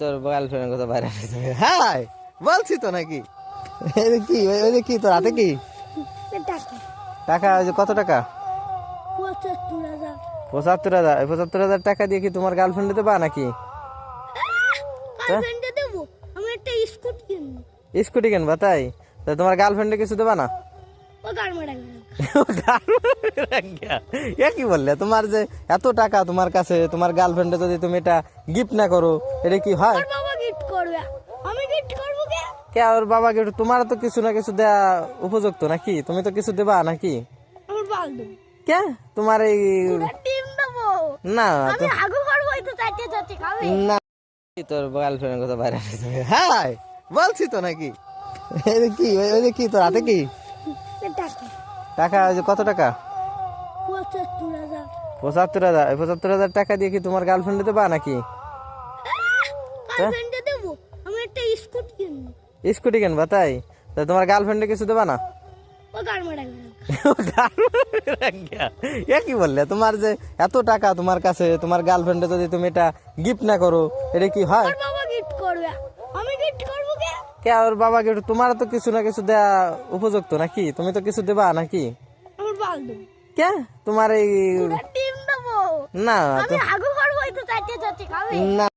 তোর গার্লফ্রেন্ডের কথা বাইরে হ্যাঁ বলছি তো নাকি কি ওই যে কি তোর হাতে কি টাকা ওই যে কত টাকা ৭৫,০০০ ৭৫,০০০ টাকা দিয়ে কি তোমার গার্লফ্রেন্ডে দেবা নাকি স্কুটি কিনবা তাই তোমার গার্লফ্রেন্ডে কিছু দেবা না কি বললে তোমার যে এত টাকা তোমার কাছে তোমার গার্লফ্রেন্ডে যদি তুমি এটা গিফট না করো এটা কি হয় কে ওর বাবা গিফট তোমার তো কিছু না কিছু দেয়া উপযুক্ত নাকি তুমি তো কিছু দেবা নাকি কে তোমার এই না না তোর গার্লফ্রেন্ডের কথা বাইরে হ্যাঁ বলছি তো নাকি কি ওই যে কি তোর হাতে কি টাকা ওই যে কত টাকা ৭৫,০০০ টাকা দিয়ে কি তোমার গার্লফ্রেন্ডে দেবা নাকি স্কুটি কিনবা তাই তোমার গার্লফ্রেন্ডে কিছু দেবা না কি বললে তোমার যে এত টাকা তোমার কাছে তোমার গার্লফ্রেন্ডে যদি তুমি এটা গিফট না করো এটা কি হয় কে ওর বাবা গিফট তোমার তো কিছু না কিছু দেয়া উপযুক্ত নাকি তুমি তো কিছু দেবা নাকি কে তোমার এই না না